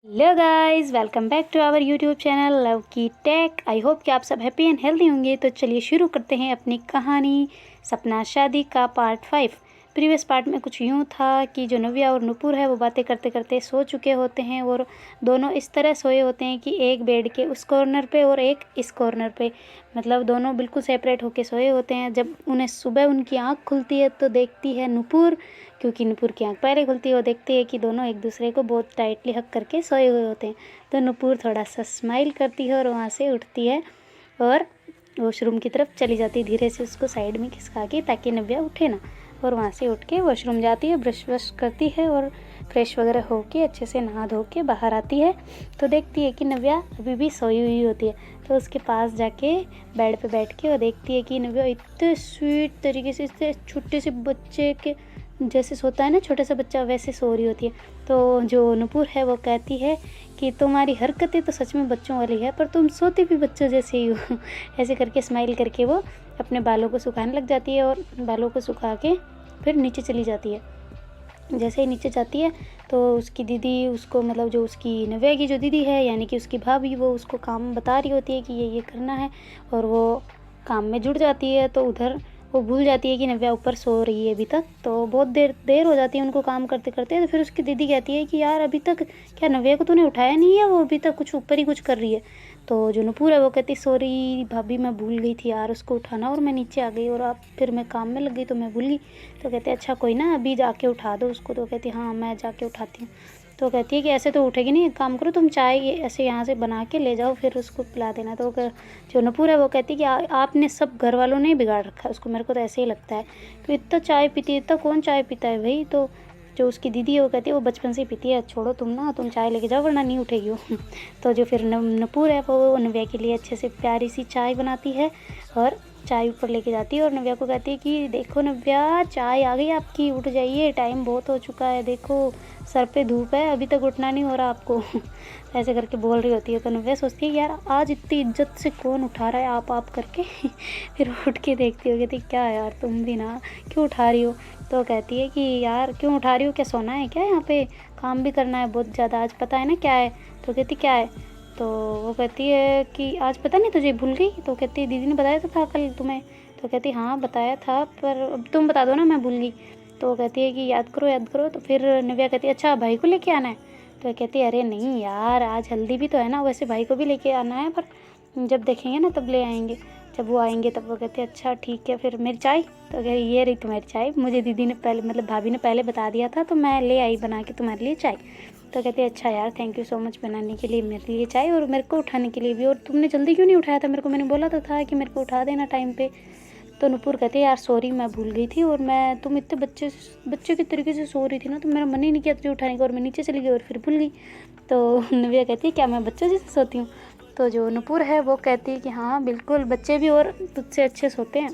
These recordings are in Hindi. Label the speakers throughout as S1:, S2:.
S1: Hello guys, welcome back to our YouTube channel love की टेक। आई होप कि आप सब हैप्पी एंड हेल्दी होंगे। तो चलिए शुरू करते हैं अपनी कहानी सपना शादी का पार्ट 5। प्रीवियस पार्ट में कुछ यूँ था कि जो नव्या और नुपुर है वो बातें करते करते सो चुके होते हैं और दोनों इस तरह सोए होते हैं कि एक बेड के उस कॉर्नर पे और एक इस कॉर्नर पे, मतलब दोनों बिल्कुल सेपरेट होके सोए होते हैं। जब उन्हें सुबह उनकी आँख खुलती है तो देखती है नुपुर, क्योंकि नुपुर की आँख पहले खुलती है, वो देखती है कि दोनों एक दूसरे को बहुत टाइटली हक करके सोए हुए होते हैं। तो नुपुर थोड़ा सा स्माइल करती है और वहाँ से उठती है और वॉशरूम की तरफ चली जाती है, धीरे से उसको साइड में खिसका के ताकि नव्या उठे ना। और वहाँ से उठ के वॉशरूम जाती है, ब्रश व्रश करती है और फ्रेश वगैरह होके अच्छे से नहा धो के बाहर आती है तो देखती है कि नव्या अभी भी सोई हुई होती है। तो उसके पास जाके बेड पे बैठ के वो देखती है कि नव्या इतने स्वीट तरीके से, इतने छोटे से बच्चे के जैसे सोता है ना छोटा सा बच्चा, वैसे सो रही होती है। तो जो नुपुर है वो कहती है कि तुम्हारी हरकतें तो सच में बच्चों वाली है, पर तुम सोती भी बच्चों जैसे ही हो। ऐसे करके स्माइल करके वो अपने बालों को सुखाने लग जाती है और बालों को सुखा के फिर नीचे चली जाती है। जैसे ही नीचे जाती है तो उसकी दीदी उसको, मतलब जो उसकी नव्या की जो दीदी है यानी कि उसकी भाभी, वो उसको काम बता रही होती है कि ये करना है और वो काम में जुड़ जाती है। तो उधर वो भूल जाती है कि नव्या ऊपर सो रही है अभी तक। तो बहुत देर हो जाती है उनको काम करते करते। तो फिर उसकी दीदी कहती है कि यार अभी तक क्या नव्या को तूने उठाया नहीं है, वो अभी तक कुछ ऊपर ही कुछ कर रही है। तो जो नुपुर है वो कहती सॉरी भाभी, मैं भूल गई थी यार उसको उठाना और मैं नीचे आ गई और अब फिर मैं काम में लग गई तो मैं भूल गई। तो कहते अच्छा कोई ना, अभी जाके उठा दो उसको। तो कहती हाँ मैं जाके उठाती हूँ। तो कहती है कि ऐसे तो उठेगी नहीं, एक काम करो तुम चाय ऐसे यहाँ से बना के ले जाओ फिर उसको पिला देना। तो जो नुपुर है वो कहती है कि आपने सब घर वालों ने बिगाड़ रखा है उसको, मेरे को तो ऐसे ही लगता है कि इतना चाय पीती है, इतना कौन चाय पीता है भाई। तो जो उसकी दीदी है वो कहती है वो बचपन से ही पीती है, छोड़ो तुम ना, तुम चाय लेके जाओ वरना नहीं उठेगी वो। तो जो फिर नुपुर है वो नव्या के लिए अच्छे से प्यारी सी चाय बनाती है और चाय ऊपर लेके जाती है और नव्या को कहती है कि देखो नव्या चाय आ गई आपकी, उठ जाइए, टाइम बहुत हो चुका है, देखो सर पे धूप है, अभी तक उठना नहीं हो रहा आपको। ऐसे करके बोल रही होती है। तो नव्या सोचती है यार आज इतनी इज्जत से कौन उठा रहा है आप करके। फिर उठ के देखती हो, कहती क्या यार तुम भी ना, क्यों उठा रही हो। तो कहती है कि यार क्यों उठा रही हो, क्या सोना है क्या, यहाँ पे काम भी करना है बहुत ज़्यादा, आज पता है ना क्या है। तो कहती क्या है। तो वो कहती है कि आज पता नहीं तुझे, भूल गई। तो कहती दीदी ने बताया तो था कल तुम्हें। तो कहती हाँ बताया था, पर अब तुम बता दो ना, मैं भूल गई। तो कहती है कि याद करो याद करो। तो फिर नव्या कहती है अच्छा भाई को लेके आना है। तो कहती है अरे नहीं यार आज हल्दी भी तो है ना, वैसे भाई को भी लेके आना है, पर जब देखेंगे ना तब ले आएंगे, जब वो आएंगे तब। वो कहते हैं अच्छा ठीक है, फिर मेरी चाय। तो कह रही ये रही तुम्हारी चाय, मुझे दीदी ने पहले, मतलब भाभी ने पहले बता दिया था तो मैं ले आई बना के तुम्हारे लिए चाय। तो कहते हैं अच्छा यार थैंक यू सो मच बनाने के लिए मेरे लिए चाय और मेरे को उठाने के लिए भी, और तुमने जल्दी क्यों नहीं उठाया था मेरे को, मैंने बोला तो था कि मेरे को उठा देना टाइम पे। तो नुपुर कहते यार सॉरी मैं भूल गई थी और मैं, तुम इतने बच्चे के तरीके से सो रही थी ना तो मेरा मन ही नहीं किया तुझे उठाने का और मैं नीचे चली गई और फिर भूल गई। तो नव्या कहती है क्या मैं बच्चों जैसे सोती हूँ। तो जो नुपुर है वो कहती है कि हाँ बिल्कुल, बच्चे भी और तुझसे अच्छे सोते हैं।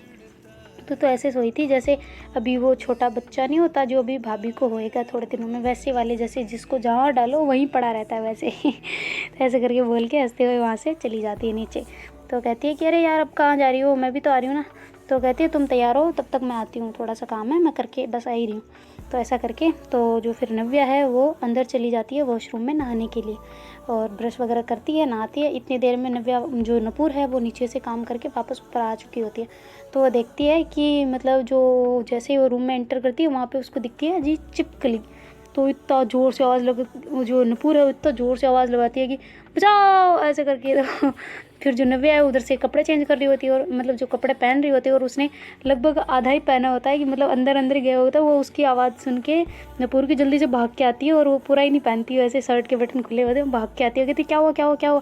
S1: तो ऐसे सोई थी जैसे अभी वो छोटा बच्चा नहीं होता जो अभी भाभी को होएगा थोड़े दिनों में, वैसे वाले, जैसे जिसको जहाँ डालो वहीं पड़ा रहता है वैसे। तो ऐसे करके बोल के हंसते हुए वहाँ से चली जाती है नीचे। तो कहती है कि अरे यार अब कहाँ जा रही हो, मैं भी तो आ रही हूँ ना। तो कहती है तुम तैयार हो तब तक मैं आती हूँ, थोड़ा सा काम है मैं करके बस आ ही रही हूँ। तो ऐसा करके तो जो फिर नव्या है वो अंदर चली जाती है वॉशरूम में नहाने के लिए और ब्रश वगैरह करती है, नहाती है। इतनी देर में नव्या, जो नुपुर है वो नीचे से काम करके वापस ऊपर आ चुकी होती है। तो वो देखती है कि मतलब जो जैसे ही वो रूम में एंटर करती है वहाँ पे उसको दिखती है जी छिपकली। तो इतना ज़ोर से आवाज़ लग, वो जो नुपुर है वो इतना ज़ोर से आवाज़ लगाती है कि बचाओ ऐसे करके। तो फिर जो नव्या है उधर से कपड़े चेंज कर रही होती है और मतलब जो कपड़े पहन रही होती है और उसने लगभग आधा ही पहना होता है कि मतलब अंदर अंदर गया होता है, वो उसकी आवाज़ सुन के नुपुर की जल्दी से भाग के आती है और वो पूरा ही नहीं पहनती है, ऐसे शर्ट के बटन खुले होते हैं, भाग के आती है, कहती क्या हुआ क्या हुआ क्या हुआ।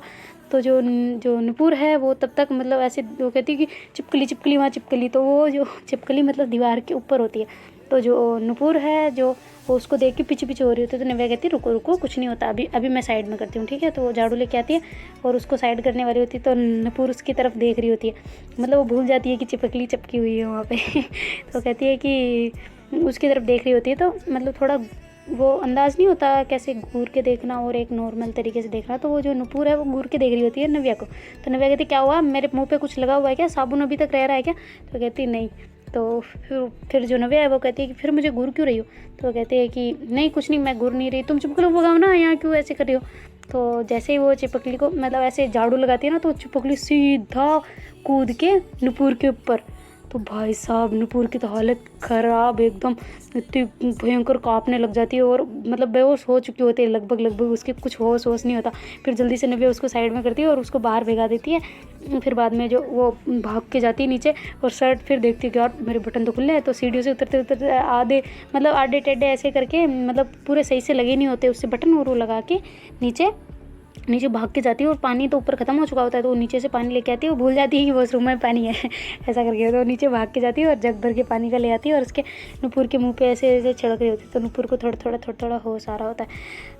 S1: तो जो नुपुर है वो तब तक मतलब ऐसे वो कहती है कि चिपकली चिपकली वहाँ चिपकली। तो वो जो चिपकली मतलब दीवार के ऊपर होती है। तो जो नुपुर है जो वो उसको देख के पीछे पीछे हो रही होती है। तो नव्या कहती है रुको रुको कुछ नहीं होता, अभी अभी मैं साइड में करती हूँ ठीक है। तो वो झाड़ू लेके आती है और उसको साइड करने वाली होती है। तो नुपुर उसकी तरफ देख रही होती है, मतलब वो भूल जाती है कि चिपकली चिपकी हुई है वहाँ पे। तो कहती है कि उसकी तरफ देख रही होती है, तो मतलब थोड़ा वो अंदाज़ नहीं होता कैसे घूर के देखना और एक नॉर्मल तरीके से देखना। तो वो जो नुपुर है वो घूर के देख रही होती है नव्या को। तो नव्या कहती क्या हुआ, मेरे मुंह पे कुछ लगा हुआ है क्या, साबुन अभी तक रह रहा है क्या। तो कहती नहीं। तो फिर जो नव्या है वो कहती है कि फिर मुझे घूर क्यों रही हो। तो कहते हैं कि नहीं कुछ नहीं, मैं घूर नहीं रही, तुम चुप करो, भगाओ ना, यहाँ क्यों ऐसे कर रही हो। तो जैसे ही वो चिपकली को मतलब ऐसे झाड़ू लगाती है ना, तो चिपकली सीधा कूद के नुपुर के ऊपर। तो भाई साहब नुपुर की तो हालत ख़राब एकदम, इतनी भयंकर काँपने लग जाती है और मतलब बेहोश हो चुकी होती है लगभग उसके कुछ होश नहीं होता। फिर जल्दी से नव्या उसको साइड में करती है और उसको बाहर भगा देती है। फिर बाद में जो वो भाग के जाती है नीचे और शर्ट फिर देखती है कि यार मेरे बटन तो खुले हैं। तो सीढ़ियों से उतरते आधे मतलब आधे टेढ़े ऐसे करके मतलब पूरे सही से लगे नहीं होते उससे बटन, और वो लगा के नीचे भाग के जाती है। और पानी तो ऊपर ख़त्म हो चुका होता है, तो वो नीचे से पानी लेके आती है। वो भूल जाती है कि वॉशरूम में पानी है ऐसा करके तो नीचे भाग के जाती है और जग भर के पानी का ले आती है और उसके नुपुर के मुंह पे ऐसे ऐसे छिड़क रही होती है। तो नुपुर को थोड़ा होश आ रहा होता है,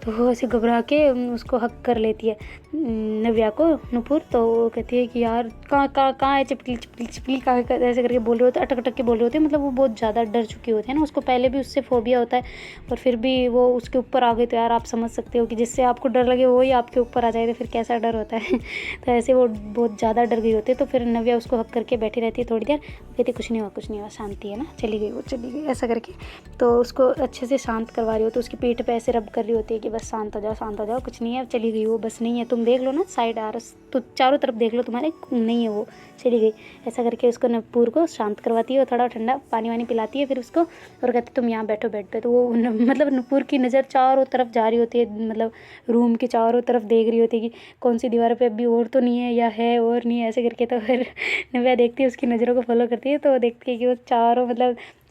S1: तो वो ऐसे घबरा के उसको हक कर लेती है नव्या को नुपुर। तो वो कहती है कि यार कहाँ है चिपकली कहाँ, ऐसे करके बोल रहे होते, अटक के बोल रहे होते हैं। मतलब वो बहुत ज़्यादा डर चुके होते हैं ना, उसको पहले भी उससे फोबिया होता है और फिर भी वो उसके ऊपर आ गई। तो यार आप समझ सकते हो कि जिससे आपको डर लगे वही आपके ऊपर आ जाए तो फिर कैसा डर होता है तो ऐसे वो बहुत ज़्यादा डर गई होती है। तो फिर नव्या उसको हक करके बैठी रहती है थोड़ी देर, कहती कुछ नहीं हुआ शांति है ना, चली गई ऐसा करके। तो उसको अच्छे से शांत करवा रही हो, तो उसकी पीठ पे ऐसे रब कर रही होती है कि बस शांत हो जाओ, कुछ नहीं है, चली गई वो, बस नहीं है, तुम देख लो ना साइड तो चारों तरफ देख लो, तुम्हारे नहीं है वो, चली गई। ऐसा करके उसको नुपुर को शांत करवाती है और थोड़ा ठंडा पानी वानी पिलाती है फिर उसको, और कहती तुम यहाँ बैठो बेड पे। तो वो मतलब नुपुर की नज़र चारों तरफ जा रही होती है, मतलब रूम के चारों तरफ देख रही होती है कि कौन सी दीवार पे अभी और तो नहीं है या है और नहीं है, ऐसे करके। तो फिर नव्या देखती है, उसकी नज़रों को फॉलो करती है, तो देखती है कि वो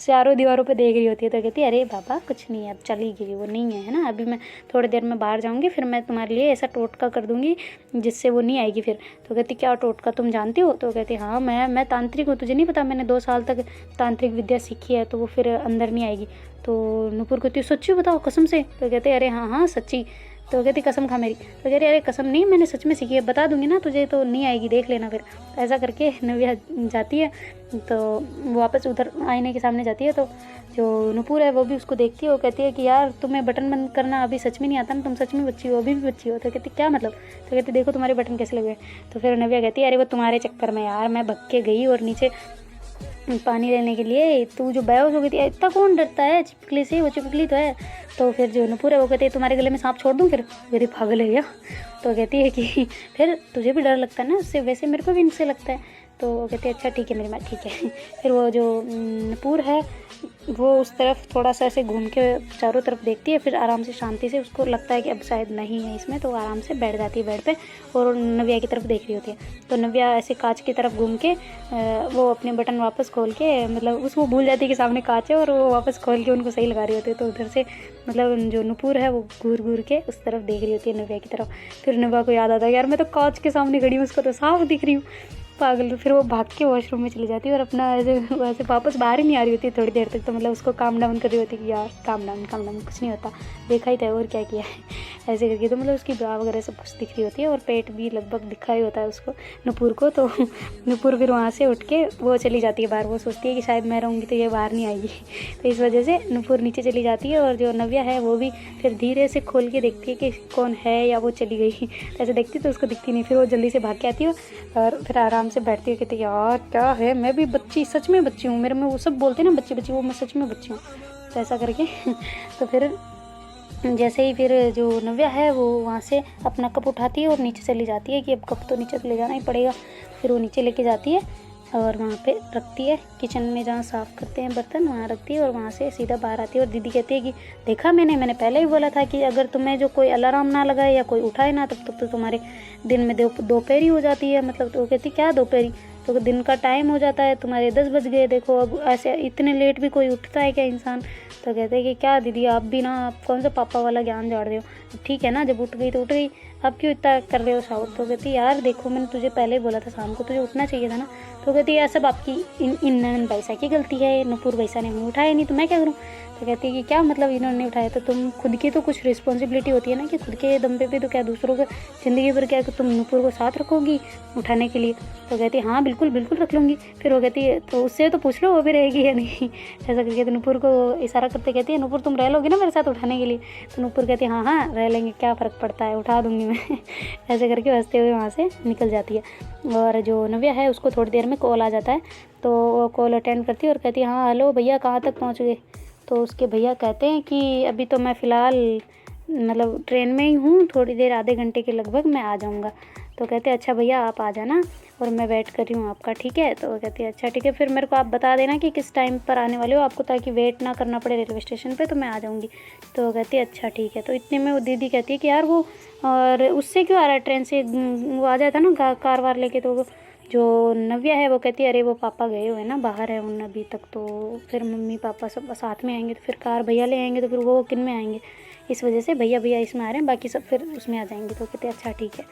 S1: चारों दीवारों पे देख रही होती है। तो कहती है अरे बाबा कुछ नहीं है, अब चली गई वो, नहीं है ना, अभी मैं थोड़ी देर में बाहर जाऊँगी, फिर मैं तुम्हारे लिए ऐसा टोटका कर दूँगी जिससे वो नहीं आएगी फिर। तो कहती क्या टोटका, तुम जानती हो? तो कहती हाँ मैं तांत्रिक हूँ, तुझे नहीं पता, मैंने 2 साल तक तांत्रिक विद्या सीखी है, तो वो फिर अंदर नहीं आएगी। तो नुपुर कहती सच्ची बताओ कसम से? तो कहते अरे हाँ सच्ची। तो कहती कसम खा मेरी। तो कह रही अरे कसम नहीं, मैंने सच में सीखी है, बता दूंगी ना तुझे, तो नहीं आएगी, देख लेना फिर। तो ऐसा करके नव्या जाती है, तो वापस उधर आईने के सामने जाती है। तो जो नुपुर है वो भी उसको देखती है, वो कहती है कि यार तुम्हें बटन बंद करना अभी सच में नहीं आता ना, तुम सच में बच्ची हो, अभी भी बच्ची हो। तो कहती क्या मतलब? तो कहती देखो तुम्हारे बटन कैसे लगे। तो फिर नव्या कहती है अरे वो तुम्हारे चक्कर में यार, मैं भग के गई और नीचे पानी लेने के लिए, तू जो बेहोश हो गई थी, इतना कौन डरता है चिपकली से, वो चिपकली तो है। तो फिर जो नुपुर है वो कहती है तुम्हारे गले में सांप छोड़ दूँ फिर? मेरी पागल है क्या? तो कहती है कि फिर तुझे भी डर लगता है ना उससे, वैसे मेरे को भी इनसे लगता है। तो वो कहती है अच्छा ठीक है मेरी माँ, ठीक है फिर वो जो नुपुर है वो उस तरफ थोड़ा सा ऐसे घूम के चारों तरफ देखती है, फिर आराम से शांति से उसको लगता है कि अब शायद नहीं है इसमें, तो आराम से बैठ जाती है बेड पे और नव्या की तरफ देख रही होती है। तो नव्या ऐसे कांच की तरफ घूम के वो अपने बटन वापस खोल के, मतलब उसको भूल जाती है कि सामने कांच है, और वो वापस खोल के उनको सही लगा रही होती है। तो उधर से मतलब जो नुपुर है वो घूर के उस तरफ देख रही होती है नव्या की तरफ। फिर नव्या को याद आता है यार मैं तो कांच के सामने खड़ी हूँ, उसको तो साफ दिख रही हूँ, पागल। फिर वो भाग के वॉशरूम में चली जाती है और अपना ऐसे वैसे वापस बाहर ही नहीं आ रही होती थोड़ी देर तक। तो मतलब उसको काम डाउन कर रही होती है कि यार काम डाउन कुछ नहीं होता, देखा ही था और क्या किया है ऐसे करके। तो मतलब उसकी ब्रा वगैरह सब कुछ दिख रही होती है और पेट भी लगभग दिखा ही होता है उसको नुपुर को। तो नुपुर फिर वहाँ से उठ के वो चली जाती है बाहर, वो सोचती है कि शायद मैं रहूँगी तो ये बाहर नहीं आएगी तो इस वजह से नुपुर नीचे चली जाती है। और जो नव्या है वो भी फिर धीरे से खोल के देखती है कि कौन है या वो चली गई ऐसे देखती तो उसको दिखती नहीं। फिर वो जल्दी से भाग के आती है और फिर आराम से बैठती है, कहती है यार क्या है, मैं भी बच्ची, सच में बच्ची हूँ, मेरे में वो सब बोलते हैं ना बच्ची, वो मैं सच में बच्ची हूँ। तो ऐसा करके तो फिर जैसे ही फिर जो नव्या है वो वहाँ से अपना कप उठाती है और नीचे चली जाती है कि अब कप तो नीचे तो ले जाना ही पड़ेगा। फिर वो नीचे लेके जाती है और वहाँ पे रखती है, किचन में जहाँ साफ़ करते हैं बर्तन वहाँ रखती है और वहाँ से सीधा बाहर आती है। और दीदी कहती है कि देखा मैंने पहले ही बोला था कि अगर तुम्हें जो कोई अलार्म ना लगाए या कोई उठाए ना तब तक तो तुम्हारे दिन में दोपहरी हो जाती है। मतलब तो कहती क्या दोपहरी, तो दिन का टाइम हो जाता है, तुम्हारे 10 बज गए, देखो अब ऐसे इतने लेट भी कोई उठता है क्या इंसान। तो कहते हैं कि क्या दीदी आप भी ना, आप कौन सा पापा वाला ज्ञान झाड़ रहे हो, ठीक है ना जब उठ गई तो उठ गई, आप क्यों इतना कर रहे हो शाउट। तो कहती यार देखो मैंने तुझे पहले ही बोला था शाम को तुझे उठना चाहिए था ना। तो कहती यार सब आपकी इन पैसा की गलती है, नुपुर पैसा ने हमें उठाया नहीं तो मैं क्या करूँ। तो कहती है कि क्या मतलब इन्होंने उठाया, तो तुम खुद की तो कुछ रिस्पॉन्सिबिलिटी होती है ना कि खुद के दम पे भी तो क्या दूसरों को ज़िंदगी भर क्या तुम नुपुर को साथ रखोगी उठाने के लिए। तो कहती है हाँ बिल्कुल रख लूँगी। फिर वो कहती है तो उससे तो पूछ लो वो भी रहेगी या नहीं ऐसा करके। तो नुपुर को इशारा करते कहती है नुपुर तुम रह लोगी ना मेरे साथ उठाने के लिए। तो नुपुर कहती है हाँ रह लेंगे, क्या फ़र्क पड़ता है, उठा दूँगी मैं ऐसे करके हंसते हुए वहाँ से निकल जाती है। और जो नव्या है उसको थोड़ी देर में कॉल आ जाता है, तो वो कॉल अटेंड करती है और कहती है हाँ हेलो भैया कहाँ तक पहुँच गए। तो उसके भैया कहते हैं कि अभी तो मैं फ़िलहाल मतलब ट्रेन में ही हूँ, थोड़ी देर आधे घंटे के लगभग मैं आ जाऊँगा। तो कहते अच्छा भैया आप आ जाना और मैं वेट कर रही हूँ आपका, ठीक है। तो कहती है अच्छा ठीक है, फिर मेरे को आप बता देना कि किस टाइम पर आने वाले हो आपको, ताकि वेट ना करना पड़े रेलवे स्टेशन पे, तो मैं आ जाऊँगी। तो कहती है अच्छा ठीक है। तो इतने में वो दीदी कहती है कि यार वो और उससे क्यों आ रहा है ट्रेन से, वो आ जाता ना कार वार लेके। तो जो नव्या है वो कहती है अरे वो पापा गए हुए ना, बाहर है उन अभी तक, तो फिर मम्मी पापा सब साथ में आएंगे, तो फिर कार भैया ले आएंगे, तो फिर वो किन में आएंगे, इस वजह से भैया भैया इसमें आ रहे हैं, बाकी सब फिर उसमें आ जाएंगे। तो कहते अच्छा ठीक है।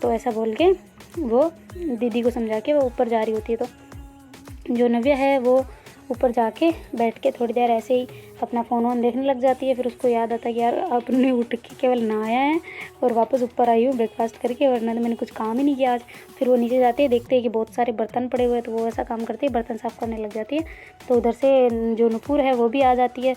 S1: तो ऐसा बोल के वो दीदी को समझा के वो ऊपर जा रही होती है। तो जो नव्या है वो ऊपर जाके बैठ के थोड़ी देर ऐसे ही अपना फ़ोन वोन देखने लग जाती है। फिर उसको याद आता है कि यार अपने उठ के केवल नहाया है और वापस ऊपर आई हूँ ब्रेकफास्ट करके, वरना तो मैंने कुछ काम ही नहीं किया आज। फिर वो नीचे जाती है, देखते हैं कि बहुत सारे बर्तन पड़े हुए हैं, तो वो ऐसा काम करती है, बर्तन साफ़ करने लग जाती है। तो उधर से जो नुपुर है वो भी आ जाती है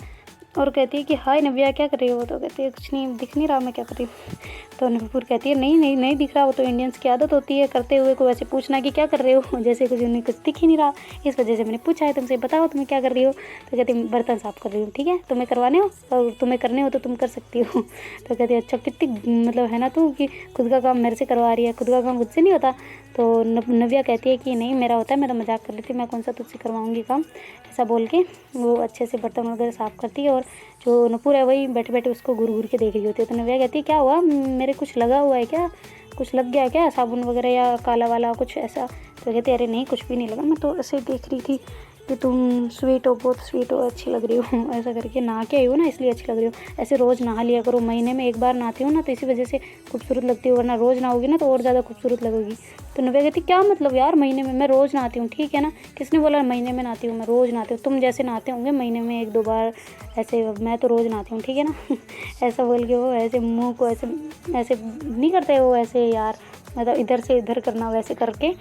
S1: और कहती है कि हाय नव्या क्या कर रही हो। तो कहती है कुछ नहीं, दिख नहीं रहा मैं क्या कर रही हूँ। तो नुपुर कहती है नहीं नहीं नहीं दिख रहा, वो तो इंडियंस की आदत होती है करते हुए को वैसे पूछना कि क्या कर रहे हो, जैसे कुछ उन्हें कुछ दिख ही नहीं रहा, इस वजह से मैंने पूछा है तुमसे, बताओ तुम्हें क्या कर रही हो। तो कहती है बर्तन साफ़ कर रही हूँ, ठीक है तुम्हें करवाने हो और तुम्हें करने हो तो तुम कर सकती हो। तो कहती है अच्छा कितनी मतलब है ना तू कि खुद का काम मेरे से करवा रही है, खुद का काम मुझसे नहीं होता। तो नव्या कहती है कि नहीं मेरा होता है, मैं तो मजाक कर रही थी, मैं कौन सा तुझसे करवाऊँगी काम, ऐसा बोल के वो अच्छे से बर्तन वगैरह साफ़ करती है। और जो नुपुर है वही बैठे बैठे उसको घूर घूर के देख रही होती है। तो नव्या कहती है क्या हुआ, मेरे कुछ लगा हुआ है क्या, कुछ लग गया क्या साबुन वगैरह या काला वाला कुछ ऐसा। तो कहती है अरे नहीं कुछ भी नहीं लगा, मैं तो ऐसे देख रही थी कि तुम स्वीट हो, बहुत स्वीट हो, अच्छी लग रही हो, ऐसा करके नहा के आई हो ना इसलिए अच्छी लग रही हो, ऐसे रोज़ नहा लिया करो, महीने में एक बार नहाती हो ना तो इसी वजह से खूबसूरत लगती हो, वरना रोज़ नहाओगी ना तो और ज़्यादा खूबसूरत लगेगी। तो नव्या कहती क्या मतलब यार महीने में, मैं रोज़ नहाती हूँ ठीक है ना, किसने बोला महीने में नहाती हूँ, मैं रोज़ नहाती हूँ, तुम जैसे नहाते होंगे महीने में एक दो बार, ऐसे मैं तो रोज़ नहाती हूँ ठीक है ना। ऐसा बोल के वो ऐसे मुँह को ऐसे ऐसे नहीं करते वो ऐसे यार, मतलब इधर से इधर करना वैसे करके,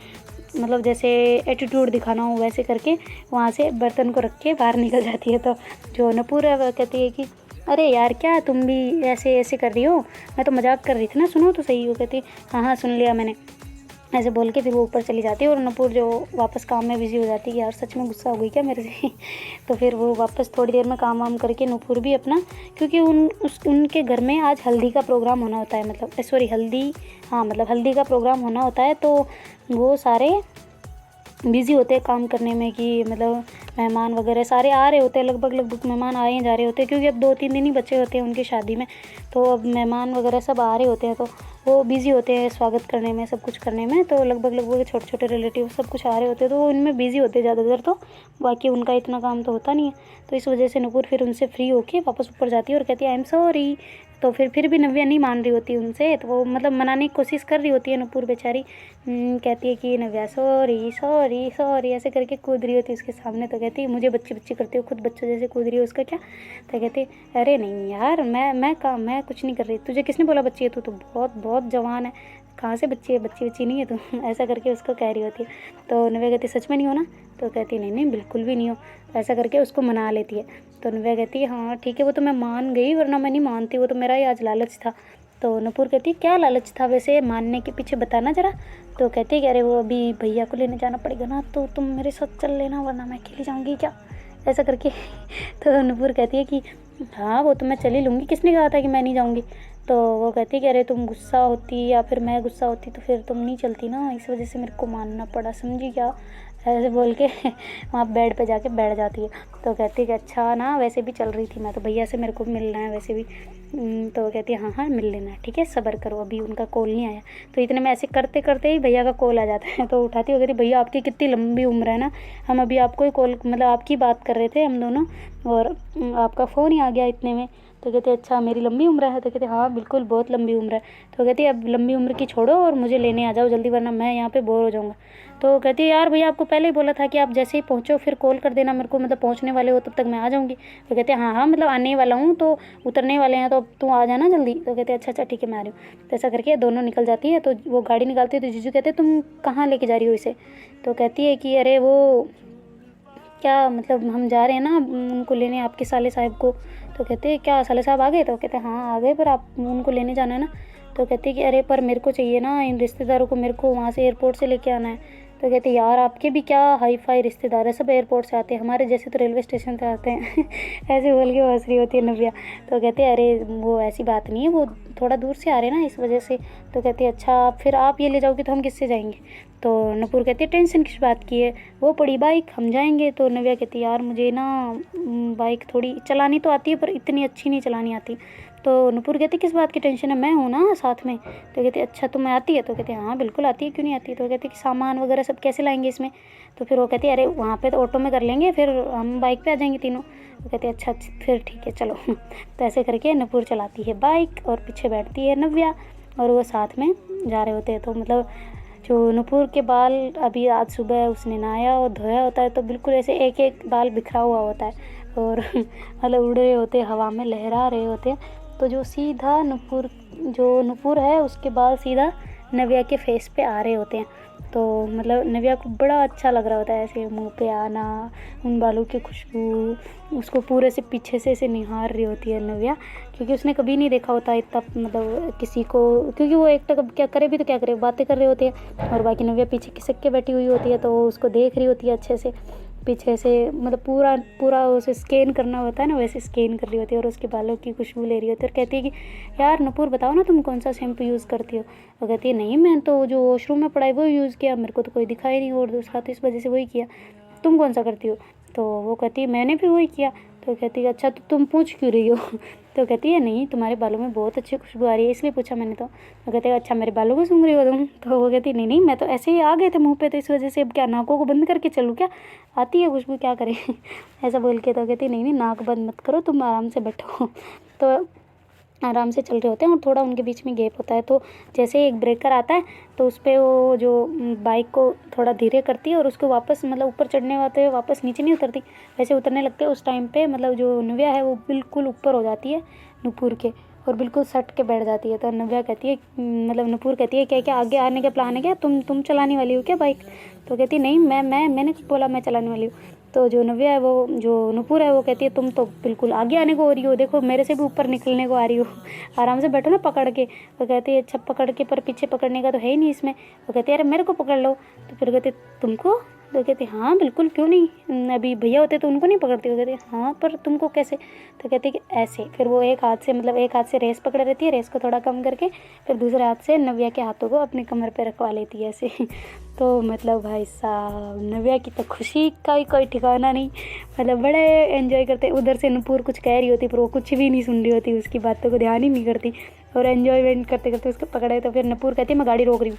S1: मतलब जैसे एटीट्यूड दिखाना हो वैसे करके वहाँ से बर्तन को रख के बाहर निकल जाती है। तो जो नुपुर है वह कहती है कि अरे यार क्या तुम भी ऐसे ऐसे कर रही हो, मैं तो मजाक कर रही थी ना, सुनो तो सही। वो कहती हाँ हाँ सुन लिया मैंने, ऐसे बोल के फिर वो ऊपर चली जाती है। और नुपुर जो वापस काम में बिजी हो जाती है, यार सच में गुस्सा हो गई क्या मेरे से। तो फिर वो वापस थोड़ी देर में काम वाम करके नुपुर भी अपना, क्योंकि उनके घर में आज हल्दी का प्रोग्राम होना होता है, मतलब सॉरी हल्दी, हाँ मतलब हल्दी का प्रोग्राम होना होता है। तो वो सारे बिज़ी होते हैं काम करने में कि मतलब मेहमान वगैरह सारे आ रहे होते हैं, लगभग मेहमान आए जा रहे होते हैं, क्योंकि अब 2-3 दिन ही बचे होते हैं उनकी शादी में। तो अब मेहमान वगैरह सब आ रहे होते हैं, तो वो बिज़ी होते हैं स्वागत करने में, सब कुछ करने में। तो लगभग छोटे छोटे रिलेटिव सब कुछ आ रहे होते हैं, तो वो इनमें बिज़ी होते हैं ज़्यादातर। तो बाकी उनका इतना काम तो होता नहीं है। तो इस वजह से नुपुर फिर उनसे फ्री होके वापस ऊपर जाती है और कहती है आई एम सॉरी। तो फिर भी नव्या नहीं मान रही होती उनसे, तो वो मतलब मनाने की कोशिश कर रही होती है नुपुर बेचारी। कहती है कि नव्या सॉरी सॉरी सॉरी ऐसे करके कूद रही होती है उसके सामने। तो कहती है मुझे बच्ची बच्ची करती हो, खुद बच्चों जैसे कूद रही हो, उसका क्या। तो कहती अरे नहीं यार मैं कुछ नहीं कर रही, तुझे किसने बोला बच्ची है, तू तो बहुत बहुत जवान है, कहाँ से बच्ची है, बच्ची बच्ची नहीं है तू। ऐसा करके उसको कह रही होती है। तो नव्या कहती सच में नहीं हो ना। तो कहती नहीं नहीं बिल्कुल भी नहीं हो, ऐसा करके उसको मना लेती है। तो नव्या कहती है हाँ ठीक है वो तो मैं मान गई, वरना मैं नहीं मानती, वो तो मेरा ही आज लालच था। तो नुपुर कहती है क्या लालच था वैसे मानने के पीछे, बताना ज़रा। तो कहती है कि अरे वो अभी भैया को लेने जाना पड़ेगा ना, तो तुम मेरे साथ चल लेना वरना मैं अकेली जाऊँगी क्या, ऐसा करके। तो नुपुर कहती है कि हाँ वो तो मैं चल ही लूँगी, किसने कहा था कि मैं नहीं जाऊँगी। तो वो कहती है कि अरे तुम गुस्सा होती या फिर मैं गुस्सा होती तो फिर तुम नहीं चलती ना, इस वजह से मेरे को मानना पड़ा, समझी क्या, ऐसे बोल के वहाँ बेड पे जाके बैठ जाती है। तो कहती है कि अच्छा ना वैसे भी चल रही थी मैं तो, भैया से मेरे को भी मिलना है वैसे भी। तो कहती है हाँ हाँ मिल लेना ठीक है, सब्र करो अभी उनका कॉल नहीं आया। तो इतने में ऐसे करते करते ही भैया का कॉल आ जाता है। तो उठाती हो, कहती भैया आपकी कितनी लंबी उम्र है ना, हम अभी आपको ही कॉल मतलब आपकी बात कर रहे थे हम दोनों, और आपका फ़ोन ही आ गया इतने में। तो कहते अच्छा मेरी लंबी उम्र है। तो कहते हाँ बिल्कुल बहुत लंबी उम्र है। तो कहती अब लंबी उम्र की छोड़ो और मुझे लेने आ जाओ जल्दी, वरना मैं यहाँ पे बोर हो जाऊँगा। तो कहती है यार भैया आपको पहले ही बोला था कि आप जैसे ही पहुँचो फिर कॉल कर देना मेरे को, मतलब पहुँचने वाले हो तब तक मैं आ जाऊँगी। तो कहते हैं हाँ हाँ मतलब आने वाला हूँ, तो उतरने वाले हैं तो अब तू आ जाना जल्दी। तो कहते हैं अच्छा अच्छा ठीक है मैं आ रही हूँ। तो ऐसा करके दोनों निकल जाती है। तो वो गाड़ी निकालती है तो जीजू कहते हैं तुम कहाँ लेके जा रही हो इसे। तो कहती है कि अरे वो क्या मतलब हम जा रहे हैं ना उनको लेने, आपके साले साहब को। तो कहते हैं क्या साले साहब आ गए। तो कहते हैं हाँ आ गए, पर आप उनको लेने जाना है ना। तो कहते हैं कि अरे पर मेरे को चाहिए ना इन रिश्तेदारों को, मेरे को वहाँ से एयरपोर्ट से लेके आना है। तो कहते यार आपके भी क्या हाई फाई रिश्तेदार है, सब एयरपोर्ट से आते हैं, हमारे जैसे तो रेलवे स्टेशन पे आते हैं ऐसे बोल के हंस रही होती है नव्या। तो कहते अरे वो ऐसी बात नहीं है, वो थोड़ा दूर से आ रहे हैं ना इस वजह से। तो कहती है अच्छा फिर आप ये ले जाओगे तो हम किससे जाएंगे। तो नुपुर कहती है टेंशन किस बात की है, वो पड़ी बाइक, हम जाएंगे। तो नव्या कहती है यार मुझे ना बाइक थोड़ी चलानी तो आती है पर इतनी अच्छी नहीं चलानी आती। तो नुपुर कहती किस बात की टेंशन है, मैं हूँ ना साथ में। तो कहती अच्छा तुम्हें आती है। तो कहते हाँ बिल्कुल आती है, क्यों नहीं आती। तो कहते कि सामान वगैरह सब कैसे लाएंगे इसमें। तो फिर वो कहती है अरे वहाँ पे तो ऑटो में कर लेंगे, फिर हम बाइक पे आ जाएंगे तीनों। तो कहते अच्छा फिर ठीक है चलो तो ऐसे करके नुपुर चलाती है बाइक और पीछे बैठती है नव्या और वो साथ में जा रहे होते हैं। तो मतलब जो नुपुर के बाल अभी आज सुबह उसने नहाया और धोया होता है तो बिल्कुल ऐसे एक एक बाल बिखरा हुआ होता है और मतलब उड़ रहे होते, हवा में लहरा रहे होते। तो जो सीधा नुपुर है उसके बाल सीधा नव्या के फेस पे आ रहे होते हैं। तो मतलब नव्या को बड़ा अच्छा लग रहा होता है ऐसे मुंह पे आना, उन बालों की खुशबू, उसको पूरे से पीछे से ऐसे निहार रही होती है नव्या, क्योंकि उसने कभी नहीं देखा होता इतना मतलब किसी को, क्योंकि वो एक तो क्या करे भी तो क्या करे, बातें कर रहे होते हैं और बाकी नव्या पीछे खिसक के बैठी हुई होती है। तो उसको देख रही होती है अच्छे से पीछे से, मतलब पूरा पूरा उसे स्कैन करना होता है ना, वैसे स्कैन कर रही होती है और उसके बालों की खुशबू ले रही होती है और कहती है कि यार नुपुर बताओ ना तुम कौन सा शैम्पू यूज़ करती हो। वो कहती है नहीं मैं तो जो वॉशरूम में पड़ा है वो यूज़ किया, मेरे को तो कोई दिखाई नहीं और दूसरा तो इस वजह से वही किया, तुम कौन सा करती हो। तो वो कहती है मैंने भी वही किया। तो कहती है अच्छा तो तुम पूछ क्यों रही हो तो कहती है नहीं तुम्हारे बालों में बहुत अच्छी खुशबू आ रही है इसलिए पूछा मैंने। तो कहते हैं अच्छा मेरे बालों को सूंघ रही हो तुम। तो वो कहती नहीं नहीं मैं तो ऐसे ही आ गए थे मुंह पे तो इस वजह से अब क्या नाकों को बंद करके चलूँ क्या, आती है खुशबू क्या करें ऐसा बोल के। तो कहती नहीं नहीं नाक बंद मत करो, तुम आराम से बैठो। तो आराम से चल रहे होते हैं और थोड़ा उनके बीच में गैप होता है। तो जैसे एक ब्रेकर आता है तो उस पर वो जो बाइक को थोड़ा धीरे करती है और उसको वापस मतलब ऊपर चढ़ने वाते वापस नीचे नहीं उतरती, वैसे उतरने लगते हैं। उस टाइम पे मतलब जो नव्या है वो बिल्कुल ऊपर हो जाती है नुपुर के और बिल्कुल सट के बैठ जाती है। तो नव्या कहती है मतलब नुपुर कहती है क्या क्या आगे आने का प्लान है क्या, तुम चलाने वाली हो क्या बाइक। तो कहती है नहीं मैंने कब बोला मैं चलाने वाली हूँ। तो जो नव्या है वो जो नुपुर है वो कहती है तुम तो बिल्कुल आगे आने को हो रही हो, देखो मेरे से भी ऊपर निकलने को आ रही हो, आराम से बैठो ना पकड़ के। वो कहती है अच्छा पकड़ के, पर पीछे पकड़ने का तो है ही नहीं इसमें। वो कहती है अरे मेरे को पकड़ लो। तो फिर कहते तुमको। तो कहती हाँ बिल्कुल क्यों नहीं, अभी भैया होते तो उनको नहीं पकड़ती। वो कहती हाँ पर तुमको कैसे। तो कहती कि ऐसे। फिर वो एक हाथ से मतलब एक हाथ से रेस पकड़े रहती है, रेस को थोड़ा कम करके फिर दूसरे हाथ से नव्या के हाथों को अपनी कमर पे रखवा लेती है ऐसे तो मतलब भाई साहब नव्या की तो खुशी का ही कोई ठिकाना नहीं, मतलब बड़े एंजॉय करते। उधर से नुपुर कुछ कह रही होती पर वो कुछ भी नहीं सुन रही होती, उसकी बातों को ध्यान ही नहीं करती और एंजॉयमेंट करते करते उसको पकड़े। तो फिर नुपुर कहती मैं गाड़ी रोक रही हूँ।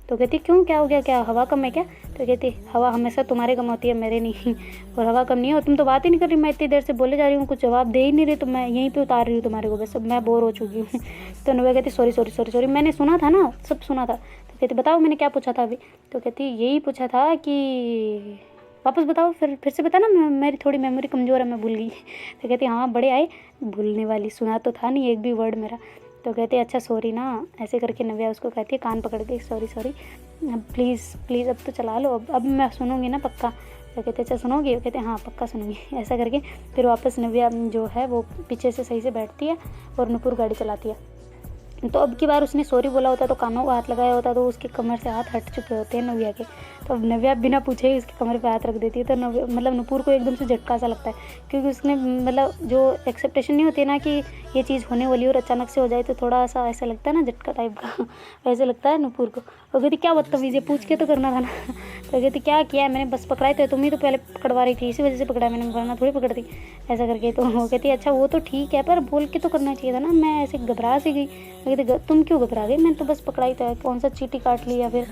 S1: तो कहती क्यों क्या हो गया, क्या हवा कम है क्या। तो कहती हवा हमेशा तुम्हारे कम होती है मेरे नहीं और हवा कम नहीं है और तुम तो बात ही नहीं कर रही, मैं इतनी देर से बोले जा रही हूँ कुछ जवाब दे ही नहीं रही, तो मैं यहीं पे उतार रही हूँ तुम्हारे को, बस अब मैं बोर हो चुकी हूँ तो नव्या कहती सॉरी सॉरी सॉरी सॉरी मैंने सुना था ना, सब सुना था। तो कहती बताओ मैंने क्या पूछा था अभी। तो कहती यही पूछा था कि वापस बताओ, फिर से बताना, मेरी थोड़ी मेमोरी कमज़ोर है मैं भूल गई। तो कहती हाँ बड़े आए भूलने वाली, सुना तो था नहीं एक भी वर्ड मेरा। तो कहते अच्छा सॉरी ना, ऐसे करके नव्या उसको कहती है कान पकड़ के सॉरी सॉरी प्लीज़ प्लीज़ अब तो चला लो, अब मैं सुनूंगी ना पक्का। तो कहते अच्छा सुनोगी। कहते हाँ पक्का सुनूंगी ऐसा करके फिर वापस नव्या जो है वो पीछे से सही से बैठती है और नुपुर गाड़ी चलाती है। तो अब की बार उसने सॉरी बोला होता तो कानों को हाथ लगाया होता तो उसके कमर से हाथ हट चुके होते हैं नव्या के। तो अब नव्या बिना पूछे ही उसकी कमर पे हाथ रख देती है। तो नव्या मतलब नुपुर को एकदम से झटका सा लगता है, क्योंकि उसने मतलब जो एक्सेप्टेशन नहीं होती है ना कि ये चीज़ होने वाली और अचानक से हो जाए, तो थोड़ा सा ऐसा लगता है ना झटका टाइप का वैसे लगता है नुपुर को। वो कहती क्या बदतमीज़ी, पूछ के तो करना था ना तो कहती क्या किया है मैंने, बस पकड़ाए थे, तुम ही तो पहले पकड़वा रही थी इसी वजह से पकड़ा मैंने, वरना थोड़ी पकड़ती ऐसा करके। तो वो कहती अच्छा वो तो ठीक है पर बोल के तो करना चाहिए था ना, मैं ऐसे घबरा सी गई। कहती तुम क्यों घबरा गई, मैंने तो बस पकड़ाई था, कौन सा चींटी काट लिया फिर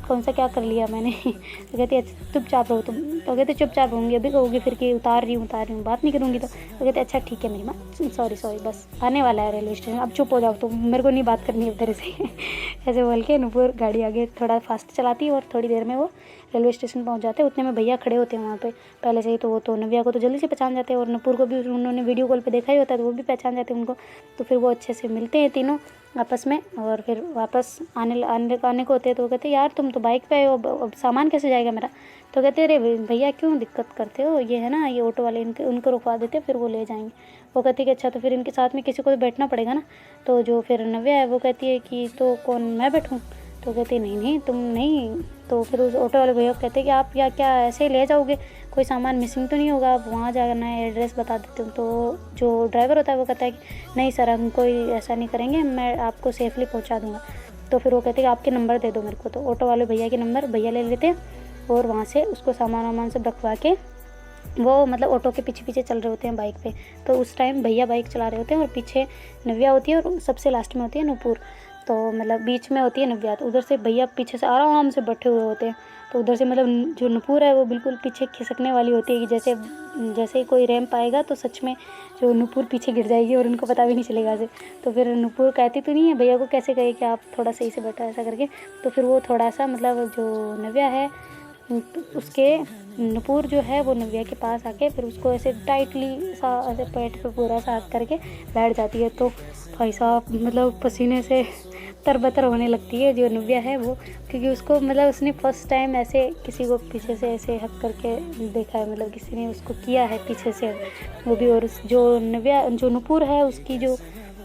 S1: कौन सा क्या कर लिया मैंने तो कहती अच्छा चुपचाप रहो तुम। तो कहते चुपचाप रहूँगी, अभी कहोगी फिर कि उतार रही हूँ बात नहीं करूँगी। तो कहते अच्छा ठीक है मेरी माँ सॉरी सॉरी बस आने वाला है रेलवे स्टेशन, अब चुप हो जाओ तुम, मेरे को नहीं बात करनी है तेरे से ऐसे बोल के नुपुर गाड़ी आगे थोड़ा फास्ट चलाती है और थोड़ी देर में वो रेलवे स्टेशन पहुंच जाते हैं। उतने में भैया खड़े होते हैं वहाँ पे पहले से ही, तो वो तो नव्या को तो जल्दी से पहचान जाते हैं और नुपुर को भी उन्होंने वीडियो कॉल पे देखा ही होता है तो वो भी पहचान जाते हैं उनको। तो फिर वो अच्छे से मिलते हैं तीनों आपस में और फिर वापस आने को होते हैं। तो वो कहते हैं यार तुम तो बाइक पे हो, अब सामान कैसे जाएगा मेरा। तो कहते अरे भैया क्यों दिक्कत करते हो, ये है ना ये ऑटो वाले उनको रुकवा देते फिर वो ले जाएंगे। वो कहती है कि अच्छा तो फिर इनके साथ में किसी को तो बैठना पड़ेगा ना। तो जो फिर नव्या है वो कहती है कि तो कौन, मैं बैठूँ। तो कहती नहीं नहीं तुम नहीं। तो फिर उस ऑटो वाले भैया कहते कि आप या क्या ऐसे ही ले जाओगे, कोई सामान मिसिंग तो नहीं होगा, आप वहाँ जाना है, एड्रेस बता देते हूँ। तो जो ड्राइवर होता है वो कहता है कि नहीं सर हम कोई ऐसा नहीं करेंगे, मैं आपको सेफली पहुँचा दूँगा। तो फिर वो कहते हैं कि आपके नंबर दे दो मेरे को। तो ऑटो वाले भैया के नंबर भैया ले लेते हैं और वहाँ से उसको सामान वामान सब रखवा के वो मतलब ऑटो के पीछे पीछे चल रहे होते हैं बाइक पे। तो उस टाइम भैया बाइक चला रहे होते हैं और पीछे नव्या होती है और सबसे लास्ट में होती है नुपुर। तो मतलब बीच में होती है नव्या। तो उधर से भैया पीछे से आराम से बैठे हुए होते हैं। तो उधर से मतलब जो नुपुर है वो बिल्कुल पीछे खिसकने वाली होती है कि जैसे जैसे ही कोई रैंप आएगा तो सच में जो नुपुर पीछे गिर जाएगी और उनको पता भी नहीं चलेगा ऐसे। तो फिर नुपुर कहती तो नहीं है भैया को कैसे कहे कि आप थोड़ा सही से बैठा ऐसा करके। तो फिर वो थोड़ा सा मतलब जो नव्या है उसके नुपुर जो है वो नव्या के पास आके फिर उसको ऐसे टाइटली सा ऐसे पेट पे पूरा सा हाथ करके बैठ जाती है। तो भाई साहब मतलब पसीने से तरबतर होने लगती है जो नव्या है वो, क्योंकि उसको मतलब उसने फर्स्ट टाइम ऐसे किसी को पीछे से ऐसे हक करके देखा है, मतलब किसी ने उसको किया है पीछे से वो भी। और जो नव्या जो नुपुर है उसकी जो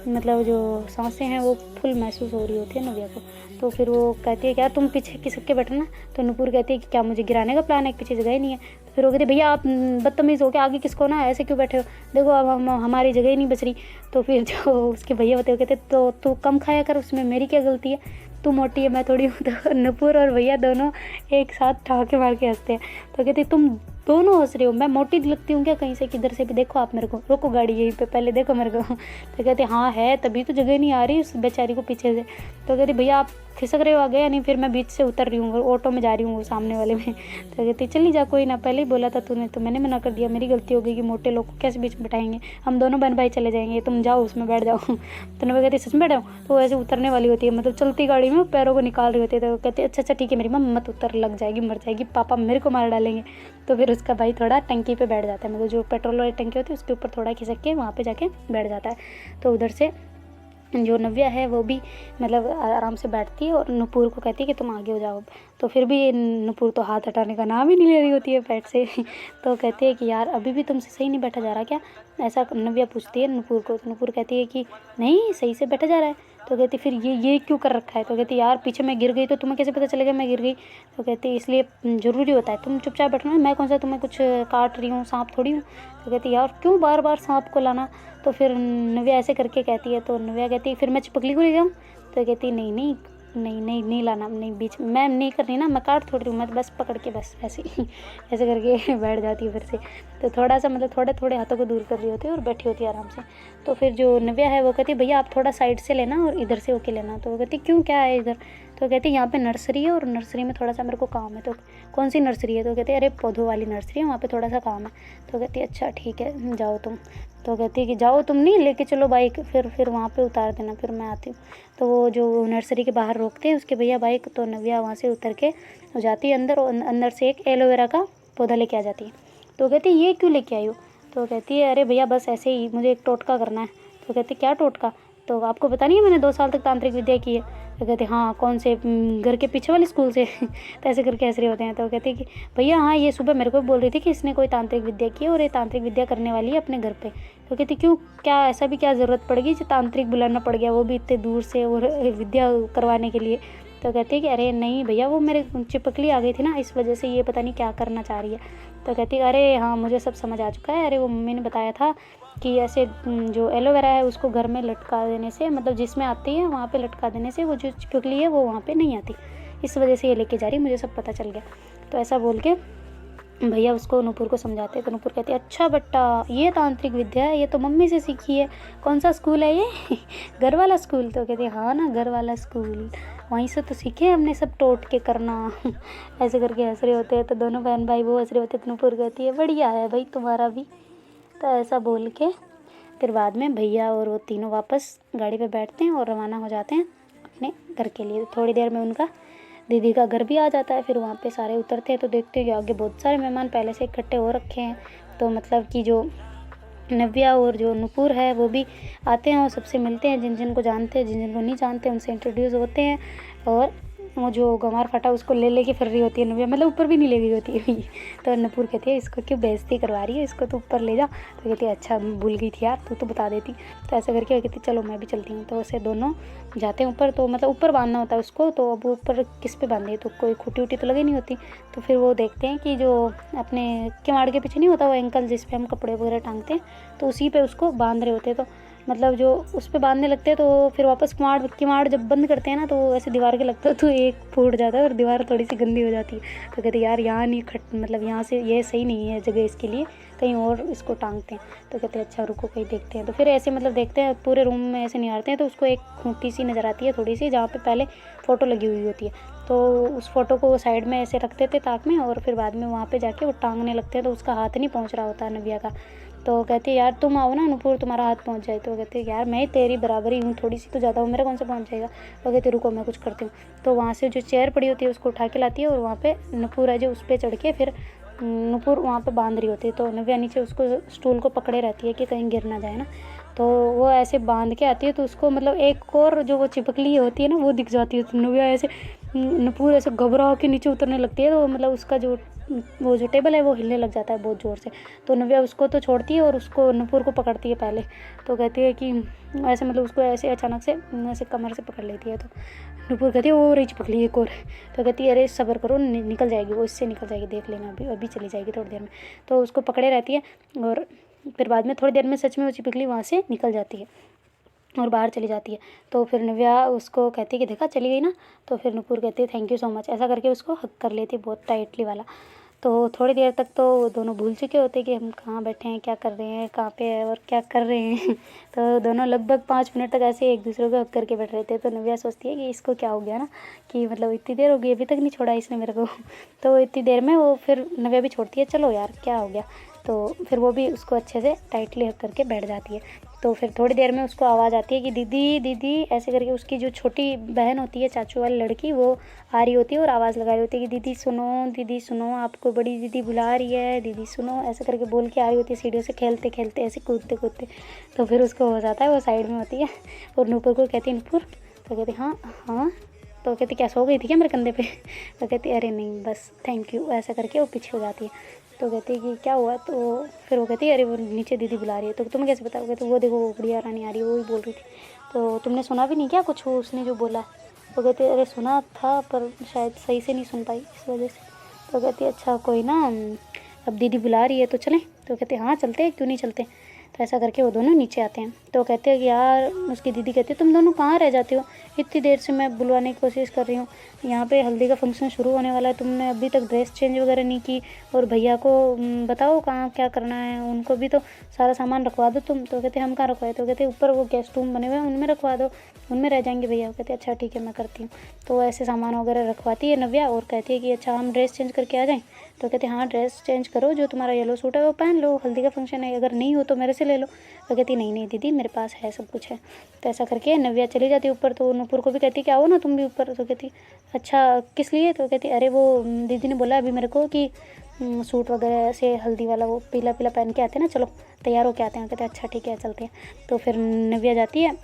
S1: मतलब जो सांसें हैं वो फुल महसूस हो रही होती है नव्या को। तो फिर वो कहती है क्या तुम पीछे खिसक के बैठना। तो नुपुर कहती है कि क्या मुझे गिराने का प्लान है, पीछे जगह ही नहीं है। तो फिर वो कहती है भैया आप बदतमीज़ हो के आगे किसको ना ऐसे क्यों बैठे हो, देखो अब हमारी जगह ही नहीं बच रही। तो फिर जो उसके भैया होते हैं कहते तो तू कम खाया कर, उसमें मेरी क्या गलती है, तू मोटी है मैं थोड़ी हूँ। तो नुपुर और भैया दोनों एक साथ ठहाके मार के हंसते हैं। तो कहते तुम दोनों हंस रहे हो, मैं मोटी लगती हूँ क्या कहीं से, किधर से भी देखो आप मेरे को, रोको गाड़ी यहीं पे पहले देखो मेरे को। तो कहते हाँ है तभी तो जगह नहीं आ रही उस बेचारी को पीछे से। तो कहते भैया आप खिसक रहे हो आगे या नहीं, फिर मैं बीच से उतर रही हूँ ऑटो में जा रही हूँ वो सामने वाले में। तो कहती चली जा कोई ना, पहले ही बोला था तूने तो मैंने मना कर दिया, मेरी गलती हो गई कि मोटे लोग को कैसे बीच में बैठाएंगे, हम दोनों बहन भाई चले जाएंगे, तुम जाओ उसमें बैठ जाओ। तो नव्या कहती सच में बैठाओ। तो वो ऐसे उतरने वाली होती है, मतलब चलती गाड़ी में पैरों को निकाल रही होती है। तो कहती अच्छा अच्छा ठीक है मेरी मम्मा मत उतर, लग जाएगी मर जाएगी, पापा मेरे को मार डालेंगे। तो फिर उसका भाई थोड़ा टंकी पे बैठ जाता है, मतलब जो पेट्रोल वाली टंकी होती है उसके ऊपर थोड़ा खिसक के वहाँ पे जाके बैठ जाता है। तो उधर से जो नव्या है वो भी मतलब आराम से बैठती है और नुपुर को कहती है कि तुम आगे हो जाओ। तो फिर भी नुपुर तो हाथ हटाने का नाम ही नहीं ले रही होती है पेट से। तो कहती है कि यार अभी भी तुमसे सही नहीं बैठा जा रहा क्या, ऐसा नव्या पूछती है नुपुर को। तो नुपुर कहती है कि नहीं सही से बैठा जा रहा है। तो कहती फिर ये क्यों कर रखा है। तो कहती यार पीछे मैं गिर गई तो तुम्हें कैसे पता चलेगा मैं गिर गई। तो कहती इसलिए ज़रूरी होता है, तुम चुपचाप बैठना, मैं कौन सा तुम्हें कुछ काट रही हूँ, सांप थोड़ी हूँ। तो कहती यार क्यों बार बार सांप को लाना। तो फिर नव्या ऐसे करके कहती है। तो नव्या कहती फिर मैं चिपकली को ले जाऊँ। तो कहती नहीं नहीं नहीं नहीं नहीं लाना, नहीं बीच में मैं नहीं कर रही ना, मैं काट थोड़ी रही हूँ, मैं तो बस पकड़ के बस ऐसे ही ऐसे करके बैठ जाती है फिर से। तो थोड़ा सा मतलब थोड़े थोड़े हाथों को दूर कर रही होती है और बैठी होती है आराम से। तो फिर जो नव्या है वो कहती है भैया आप थोड़ा साइड से लेना और इधर से होके लेना। तो वो कहती क्यों क्या है इधर। तो कहती यहाँ पे नर्सरी है और नर्सरी में थोड़ा सा मेरे को काम है। तो कौन सी नर्सरी है। तो कहते अरे पौधों वाली नर्सरी है, वहाँ पे थोड़ा सा काम है। तो कहती अच्छा ठीक है जाओ तुम। तो कहती है कि जाओ तुम नहीं लेके चलो बाइक, फिर वहाँ पे उतार देना, फिर मैं आती हूँ। तो वो जो नर्सरी के बाहर रोकते हैं उसके भैया बाइक। तो नव्या वहाँ से उतर के जाती है अंदर और अंदर से एक एलोवेरा का पौधा लेके आ जाती है। तो कहती है ये क्यों लेके आई हो। तो कहती है अरे भैया बस ऐसे ही मुझे एक टोटका करना है। तो कहती क्या टोटका। तो आपको पता नहीं है मैंने 2 साल तक तांत्रिक विद्या की है। तो कहते हाँ कौन से, घर के पीछे वाले स्कूल से। तो ऐसे करके हंस रहे होते हैं। तो कहते कि भैया हाँ ये सुबह मेरे को बोल रही थी कि इसने कोई तांत्रिक विद्या की है और ये तांत्रिक विद्या करने वाली है अपने घर पे। तो कहती क्यों क्या ऐसा भी क्या ज़रूरत पड़ेगी जो तांत्रिक बुलाना पड़ गया वो भी इतने दूर से और विद्या करवाने के लिए। तो कहती है कि अरे नहीं भैया वो मेरे चिपकली आ गई थी ना इस वजह से ये पता नहीं क्या करना चाह रही है। तो कहती है अरे हाँ मुझे सब समझ आ चुका है, अरे वो मम्मी ने बताया था कि ऐसे जो एलोवेरा है उसको घर में लटका देने से, मतलब जिसमें आती है वहाँ पे लटका देने से वो जो चिपकली है वो वहाँ पे नहीं आती, इस वजह से ये लेके जा रही, मुझे सब पता चल गया। तो ऐसा बोल के भैया उसको नुपुर को समझाते हैं। तो नुपुर कहती है अच्छा बेटा ये तांत्रिक विद्या है, ये तो मम्मी से सीखी है, कौन सा स्कूल है ये। घर वाला स्कूल। तो कहती है हाँ ना घर वाला स्कूल, वहीं से तो सीखे हमने सब टोट के करना। ऐसे करके हंस रहे होते हैं। तो दोनों बहन भाई वो हंस रहे होते हैं। तो नुपुर कहती है बढ़िया है भाई तुम्हारा भी। तो ऐसा बोल के फिर बाद में भैया और वो तीनों वापस गाड़ी पे बैठते हैं और रवाना हो जाते हैं अपने घर के लिए। थोड़ी देर में उनका दीदी का घर भी आ जाता है। फिर वहाँ पे सारे उतरते हैं तो देखते हैं कि आगे बहुत सारे मेहमान पहले से इकट्ठे हो रखे हैं। तो मतलब कि जो नव्या और जो नुपुर है वो भी आते हैं और सबसे मिलते हैं, जिन जिन को जानते हैं जिन जिन को नहीं जानते उनसे इंट्रोड्यूस होते हैं और वो जो गंवार फटा उसको ले लेके फिर रही होती है नव्या, मतलब ऊपर भी नहीं ले गई होती है। तो नूपुर कहती है इसको क्यों बेइज्जती करवा रही है, इसको तो ऊपर ले जा। तो कहती है अच्छा भूल गई थी यार, तू तो बता देती। तो ऐसा करके कहती चलो मैं भी चलती हूँ। तो ऐसे दोनों जाते हैं ऊपर, तो मतलब ऊपर बांधना होता है उसको। तो अब ऊपर किस पे बांधे, तो कोई खूटी वूटी तो लगी नहीं होती। तो फिर वो देखते हैं कि जो अपने किवाड़ के पीछे नहीं होता वो एंकल जिस पे हम कपड़े वगैरह टांगते हैं, तो उसी पे उसको बांध रहे होते हैं। तो मतलब जो उस पे बांधने लगते हैं तो फिर वापस किवाड़ जब बंद करते हैं ना, तो ऐसे दीवार के लगता है तो एक फूट जाता है और दीवार थोड़ी सी गंदी हो जाती है। तो कहते यार यहाँ नहीं मतलब यहाँ से ये सही नहीं है जगह इसके लिए, कहीं और इसको टांगते हैं। तो कहते हैं अच्छा रुको कहीं देखते हैं। तो फिर ऐसे मतलब देखते हैं पूरे रूम में ऐसे निहारते हैं, तो उसको एक खूंटी सी नज़र आती है थोड़ी सी, जहाँ पे पहले फ़ोटो लगी हुई होती है। तो उस फोटो को वो साइड में ऐसे रखते थे ताक में, और फिर बाद में वहाँ पे जाके वो टांगने लगते हैं। तो उसका हाथ नहीं पहुँच रहा होता है नव्या का। तो कहती है यार तुम आओ ना नूपुर, तुम्हारा हाथ पहुँच जाए। तो कहते हैं यार मैं तेरी बराबरी हूँ, थोड़ी सी तो ज़्यादा हूँ, मेरा कौन सा पहुँच जाएगा। तो कहती रुको मैं कुछ करती हूँ। तो वहाँ से जो चेयर पड़ी होती है उसको उठा के लाती है, और वहाँ पे नूपुर है जो उस पर चढ़ के फिर नूपुर वहाँ पे बांध रही होती है। तो नव्या नीचे उसको स्टूल को पकड़े रहती है कि कहीं गिर ना जाए ना। तो वो ऐसे बांध के आती है, तो उसको मतलब एक और जो वो चिपकली होती है ना वो दिख जाती है। तो नव्या ऐसे नूपुर ऐसे घबरा के नीचे उतरने लगती है। तो मतलब उसका जो वो जो टेबल है वो हिलने लग जाता है बहुत ज़ोर से। तो नव्या उसको तो छोड़ती है और उसको नूपुर को पकड़ती है पहले। तो कहती है कि ऐसे मतलब उसको ऐसे अचानक से ऐसे कमर से पकड़ लेती है। तो नूपुर कहती है वो रही चिपकली एक और। तो कहती है अरे सब्र करो निकल जाएगी वो, इससे निकल जाएगी, देख लेना अभी चली जाएगी थोड़ी देर में। तो उसको पकड़े रहती है, और फिर बाद में थोड़ी देर में सच में वो चिपकली वहाँ से निकल जाती है और बाहर चली जाती है। तो फिर नव्या उसको कहती है कि देखा चली गई ना। तो फिर नूपुर कहती है थैंक यू सो मच, ऐसा करके उसको हक कर लेती है बहुत टाइटली वाला। तो थोड़ी देर तक तो वो दोनों भूल चुके होते कि हम कहाँ बैठे हैं, क्या कर रहे हैं, कहाँ पे है और क्या कर रहे हैं। तो दोनों लगभग 5 मिनट तक ऐसे एक दूसरे को हक करके बैठ रहे थे। तो नव्या सोचती है कि इसको क्या हो गया ना, कि मतलब इतनी देर हो गई अभी तक नहीं छोड़ा इसने मेरे को। तो इतनी देर में वो फिर नव्या भी छोड़ती है, चलो यार क्या हो गया। तो फिर वो भी उसको अच्छे से टाइटली हक करके बैठ जाती है। तो फिर थोड़ी देर में उसको आवाज़ आती है कि दीदी दीदी, ऐसे करके उसकी जो छोटी बहन होती है चाचू वाली लड़की, वो आ रही होती है और आवाज़ लगा रही होती है कि दीदी सुनो आपको बड़ी दीदी बुला रही है, दीदी सुनो, ऐसे करके बोल के आ रही होती है सीढ़ियों से खेलते खेलते ऐसे कूदते कूदते। तो फिर उसको हो जाता है, वो साइड में होती है और नूपुर को कहती है नूपुर। तो कहती हाँ हाँ। तो कहती क्या सो गई थी क्या मेरे कंधे पे। तो कहती अरे नहीं बस थैंक यू, ऐसा करके वो पीछे हो जाती है। तो कहती है कि क्या हुआ। तो फिर वो कहती है अरे वो नीचे दीदी बुला रही है। तो तुम्हें कैसे पता। कहते वो देखो वो गुड़िया रानी आ रही है, वो ही बोल रही थी। तो तुमने सुना भी नहीं क्या कुछ वो उसने जो बोला। तो कहते अरे सुना था पर शायद सही से नहीं सुन पाई इस वजह से। तो कहती अच्छा कोई ना, अब दीदी बुला रही है तो चलें। तो कहते हाँ चलते हैं, क्यों नहीं चलते। तो ऐसा करके वो दोनों नीचे आते हैं। तो कहते हैं कि यार, उसकी दीदी कहती है तुम दोनों कहाँ रह जाते हो, इतनी देर से मैं बुलवाने की कोशिश कर रही हूँ, यहाँ पे हल्दी का फंक्शन शुरू होने वाला है, तुमने अभी तक ड्रेस चेंज वगैरह नहीं की, और भैया को बताओ कहाँ क्या करना है, उनको भी तो सारा सामान रखवा दो तुम। तो कहते हम कहाँ रखवाए। तो कहते ऊपर वो गेस्ट रूम बने हुए हैं उनमें रखवा दो, उनमें रह जाएंगे भैया। कहते अच्छा ठीक है मैं करती हूँ। तो ऐसे सामान वगैरह रखवाती है नव्या, और कहती है कि अच्छा हम ड्रेस चेंज करके आ जाएँ। तो कहते हाँ ड्रेस चेंज करो, जो तुम्हारा येलो सूट है वो पहन लो, हल्दी का फंक्शन है, अगर नहीं हो तो मेरे से ले लो। तो कहती नहीं नहीं दीदी मेरे पास है सब कुछ है। तो ऐसा करके नव्या चली जाती ऊपर। तो नूपुर को भी कहती कि आओ ना तुम भी ऊपर। तो कहती अच्छा किस लिए। तो कहती अरे वो दीदी ने बोला अभी मेरे को कि सूट वगैरह से हल्दी वाला वो पीला पीला पहन के आते हैं ना, चलो तैयार होके आते हैं। कहते अच्छा ठीक है चलते हैं। तो फिर नव्या जाती है,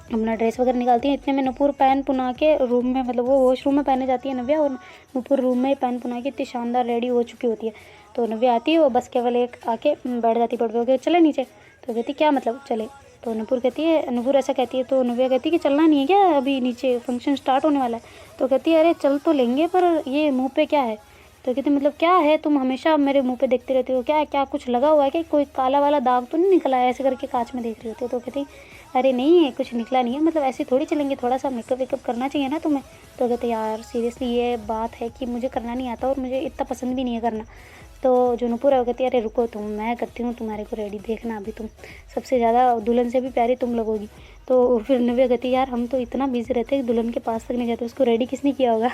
S1: अपना ड्रेस वगैरह निकालती है। इतने में नूपुर पहन पुना के रूम में, मतलब वो वॉशरूम में पहने जाती है नव्या, और नूपुर रूम में ही पहन पुना के इतनी शानदार रेडी हो चुकी होती है। तो नव्या आती है, वो बस केवल एक आके बैठ जाती है, बैठ चले नीचे। तो कहती क्या मतलब चले। तो नूपुर ऐसा कहती है। तो नव्या कहती है कि चलना नहीं है क्या, अभी नीचे फंक्शन स्टार्ट होने वाला है। तो कहती है अरे चल तो लेंगे पर ये मुँह पे क्या है। तो कहती मतलब क्या है, तुम हमेशा मेरे मुंह पे देखते रहती हो, क्या क्या कुछ लगा हुआ है कि कोई काला वाला दाग तो नहीं निकला है, ऐसे करके कांच में देख रही होती है। तो कहती अरे नहीं है कुछ निकला नहीं है, मतलब ऐसे थोड़ी चलेंगे, थोड़ा सा मेकअप वेकअप करना चाहिए ना तुम्हें। तो कहते यार सीरियसली ये बात है कि मुझे करना नहीं आता और मुझे इतना पसंद भी नहीं है करना। तो जो नूपुर है वो कहती है अरे रुको तुम, मैं करती हूँ तुम्हारे को रेडी, देखना अभी तुम सबसे ज़्यादा दुल्हन से भी प्यारी तुम लगोगी। तो फिर नव्या कहती यार हम तो इतना बिजी रहते हैं कि दुल्हन के पास तक नहीं जाते, उसको रेडी किसने किया होगा।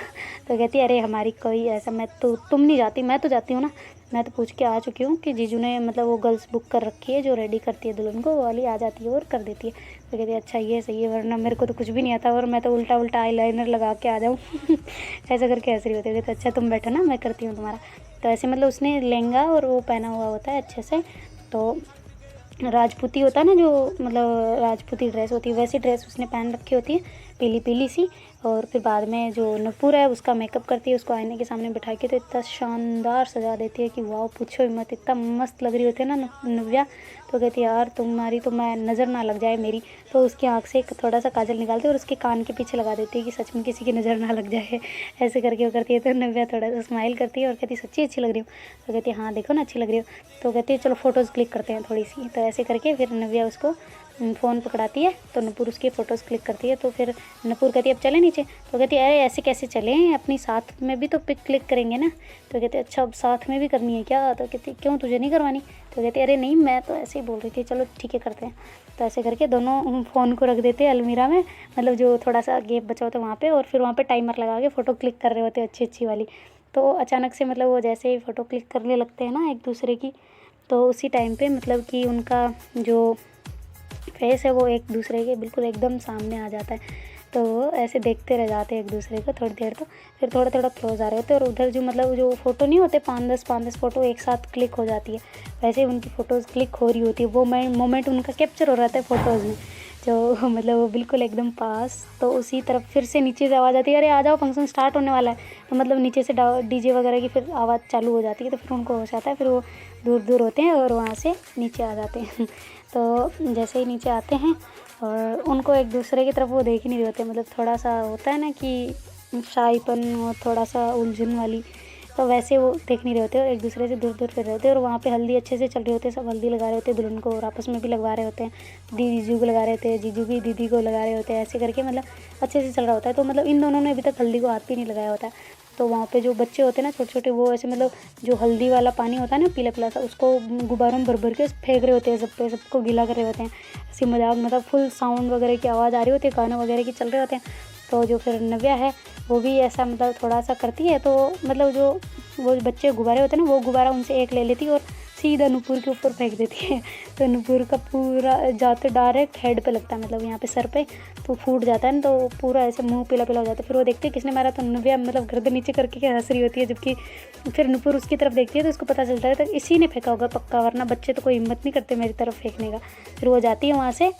S1: तो कहती अरे हमारी कोई ऐसा, मैं तो तुम नहीं जाती, मैं तो जाती हूँ ना, मैं तो पूछ के आ चुकी हूँ कि जीजू ने मतलब वो गर्ल्स बुक कर रखी है जो रेडी करती है दुल्हन को, वो वाली आ जाती है और कर देती है। तो कहती है अच्छा ये सही है, वरना मेरे को तो कुछ भी नहीं आता और मैं तो उल्टा उल्टा आईलाइनर लगा के आ जाऊँ। ऐसा करके हंस रही होती है। तो अच्छा तुम बैठो ना मैं करती हूँ तुम्हारा। तो ऐसे मतलब उसने लहंगा और वो पहना हुआ होता है अच्छे से, तो राजपूती होता है ना जो, मतलब राजपूती ड्रेस होती है वैसी ड्रेस उसने पहन रखी होती है, पीली पीली सी, और फिर बाद में जो नूपुर है उसका मेकअप करती है, उसको आईने के सामने बिठा के तो इतना शानदार सजा देती है कि वाह पूछो ही मत, इतना मस्त लग रही होती है ना नव्या। तो कहती है यार तुम्हारी तो मैं नज़र ना लग जाए मेरी, तो उसकी आँख से थोड़ा सा काजल निकालती है और उसके कान के पीछे लगा देती है कि सच में किसी की नज़र ना लग जाए, ऐसे करके वो करती है। तो नव्या थोड़ा सा स्माइल करती है और कहती है सच्ची अच्छी लग रही हो। तो कहती है हाँ देखो ना अच्छी लग रही हो। तो कहती है चलो फ़ोटोज़ क्लिक करते हैं थोड़ी सी। तो ऐसे करके फिर नव्या उसको फ़ोन पकड़ाती है तो नूपुर उसकी फ़ोटोज़ क्लिक करती है। तो फिर नूपुर कहती है अब चले नीचे। तो कहती है अरे ऐसे कैसे चलें, अपनी साथ में भी तो पिक क्लिक करेंगे ना। तो कहते अच्छा अब साथ में भी करनी है क्या। तो कहती क्यों तुझे नहीं करवानी। तो कहती अरे नहीं मैं तो ऐसे ही बोल रही थी, चलो ठीक है करते हैं। तो ऐसे करके दोनों फ़ोन को रख देते हैं अलमीरा में, मतलब जो थोड़ा सा गैप बचा होता है वहाँ पे, और फिर वहाँ पे टाइमर लगा के फ़ोटो क्लिक कर रहे होते हैं अच्छी अच्छी वाली। तो अचानक से मतलब वो जैसे ही फ़ोटो क्लिक करने लगते हैं ना एक दूसरे की, तो उसी टाइम पे मतलब कि उनका जो फेस है वो एक दूसरे के बिल्कुल एकदम सामने आ जाता है। तो वो ऐसे देखते रह जाते हैं एक दूसरे को थोड़ी देर। तो फिर थोड़ा थोड़ा क्लोज आ रहे होते हैं और उधर जो मतलब जो फ़ोटो नहीं होते 5-10 फ़ोटो एक साथ क्लिक हो जाती है, वैसे ही उनकी फ़ोटोज़ क्लिक हो रही होती है। वो मोमेंट उनका कैप्चर हो रहा था फ़ोटोज़ में, जो मतलब वो बिल्कुल एकदम पास। तो उसी तरफ फिर से नीचे से आवाज़ आती है अरे आ जाओ फंक्शन स्टार्ट होने वाला है। तो मतलब नीचे से डीजे वगैरह की फिर आवाज़ चालू हो जाती है। तो फिर उनको होश आता है, फिर वो दूर दूर होते हैं और वहाँ से नीचे आ जाते हैं। तो जैसे ही नीचे आते हैं और उनको एक दूसरे की तरफ वो देख ही नहीं रहे होते, मतलब थोड़ा सा होता है ना कि शाईपन और थोड़ा सा उलझन वाली, तो वैसे वो देख नहीं रहे होते और एक दूसरे से दूर दूर फिर रहे होते हैं। और वहाँ पे हल्दी अच्छे से चल रही होती है, सब हल्दी लगा रहे होते हैं दुल्हन को और आपस में भी लगवा रहे होते हैं। दीदी जीजू को लगा रहे होते हैं, जीजू की दीदी को लगा रहे होते हैं, ऐसे करके मतलब अच्छे से चल रहा होता है। तो मतलब इन दोनों ने अभी तक हल्दी को हाथ भी नहीं लगाया होता है। तो वहाँ पे जो बच्चे होते हैं ना छोटे छोटे, वो ऐसे मतलब जो हल्दी वाला पानी होता है ना पीला पीला सा, उसको गुब्बारों में भर भर के फेंक रहे होते हैं, सब पे सबको गीला कर रहे होते हैं। ऐसी मजाक मतलब फुल साउंड वगैरह की आवाज़ आ रही होती है, गाने वगैरह की चल रहे होते हैं। तो जो फिर नव्या है वो भी ऐसा मतलब थोड़ा सा करती है, तो मतलब जो वो बच्चे गुब्बारे होते हैं ना, वो गुब्बारा उनसे एक ले लेती है और सीधा नूपुर के ऊपर फेंक देती है। तो नूपुर का पूरा जाते डायरेक्ट हेड पे लगता है, मतलब यहाँ पे सर पे, तो फूट जाता है ना, तो पूरा ऐसे मुंह पीला पीला हो जाता है। फिर वो देखते हैं किसने मारा, तो नव्या मतलब गर्दन नीचे करके क्या हंस रही होती है, जबकि फिर नूपुर उसकी तरफ देखती है तो उसको पता चलता है तो इसी ने फेंका होगा पक्का, वरना बच्चे तो कोई हिम्मत नहीं करते मेरी तरफ फेंकने का। फिर वो जाती है वहाँ से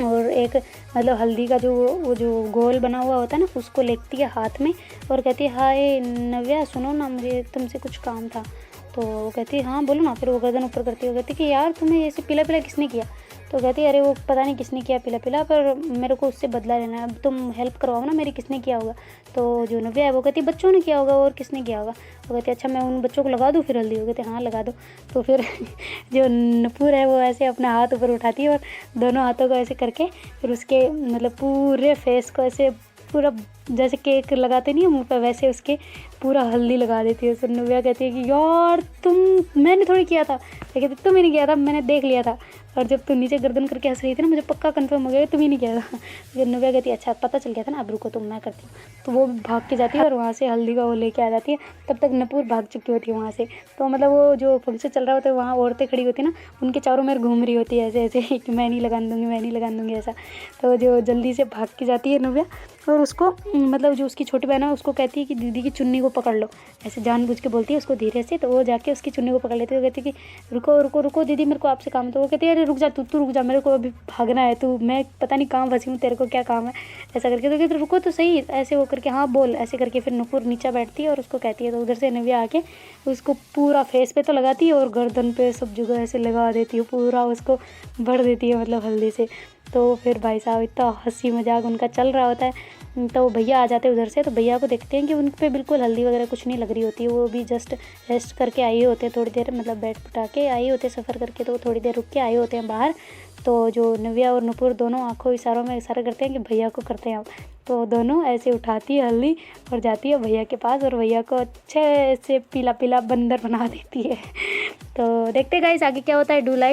S1: और एक मतलब हल्दी का जो वो जो गोल बना हुआ होता है ना, उसको लेती है हाथ में और कहती है हाय नव्या सुनो ना, मुझे तुमसे कुछ काम था। तो वो कहती है हाँ बोलो ना। फिर वो गर्दन ऊपर करती है, कहती कि यार तुम्हें ऐसे पीला पीला किसने किया। तो कहती है अरे वो पता नहीं किसने किया पीला पीला, पर मेरे को उससे बदला लेना है, अब तुम हेल्प करवाओ ना मेरी, किसने किया होगा। तो जो नव्या है वो कहती है बच्चों ने किया होगा, और किसने किया होगा। वो कहती है अच्छा मैं उन बच्चों को लगा दूँ फिर हल्दी। वो कहते हाँ लगा दो। तो फिर जो नूपुर है वो ऐसे अपना हाथ ऊपर उठाती है और दोनों हाथों को ऐसे करके फिर उसके मतलब पूरे फेस को ऐसे पूरा जैसे केक लगाते नहीं है मुँह पे, वैसे उसके पूरा हल्दी लगा देती है। फिर नव्या कहती है कि यार मैंने थोड़ी किया था। तो कहती तुम ही नहीं किया था, मैंने देख लिया था, और जब तुम नीचे गर्दन करके हंस रही थी ना, मुझे पक्का कंफर्म हो गया तुम ही नहीं किया था। फिर नव्या कहती है अच्छा पता चल गया था ना, अब रुको तुम मैं करती हूँ। तो वो भाग के जाती है और वहाँ से हल्दी का वो लेके आ जाती है। तब तक नूपुर भाग चुकी होती है वहाँ से। तो मतलब वो जो फंक्शन चल रहा होता है वहाँ औरतें खड़ी होती है ना, उनके चारों मेर घूम रही होती है ऐसे ऐसे कि मैं नहीं लगा दूँगी, मैं नहीं लगा दूँगी ऐसा। तो जो जल्दी से भाग के जाती है नव्या और उसको मतलब जो उसकी छोटी बहन है उसको कहती है कि दीदी की चुन्नी को पकड़ लो, ऐसे जानबूझ के बोलती है उसको धीरे से। तो वो जाके उसकी चुन्नी को पकड़ लेती है। वो कहती है कि रुको रुको रुको दीदी मेरे को आपसे काम है। तो वो कहती है अरे रुक जा तू रुक जा, मेरे को अभी भागना है, तू मैं पता नहीं कहाँ फंसी हूँ, तेरे को क्या काम है ऐसा करके। तो कहती रुको तो सही, ऐसे वो करके हाँ बोल, ऐसे करके फिर नूपुर नीचे बैठती है और उसको कहती है। तो उधर से नव्या आके उसको पूरा फेस पे तो लगाती है और गर्दन पे सब जगह ऐसे लगा देती है, पूरा उसको भर देती है मतलब हल्दी से। तो फिर भाई साहब इतना हंसी मजाक उनका चल रहा होता है। तो भैया आ जाते हैं उधर से। तो भैया को देखते हैं कि उन पे बिल्कुल हल्दी वगैरह कुछ नहीं लग रही होती है, वो भी जस्ट रेस्ट करके आए होते हैं थोड़ी देर, मतलब बैठ उठा के आए होते हैं सफ़र करके, तो वो थोड़ी देर रुक के आए होते हैं बाहर। तो जो नव्या और नूपुर दोनों आंखों इशारों में इशारा करते हैं कि भैया को करते हैं आप। तो दोनों ऐसे उठाती है हल्दी और जाती है भैया के पास और भैया को अच्छे से पीला पीला बंदर बना देती है। तो देखते गाइस आगे क्या होता है। Do like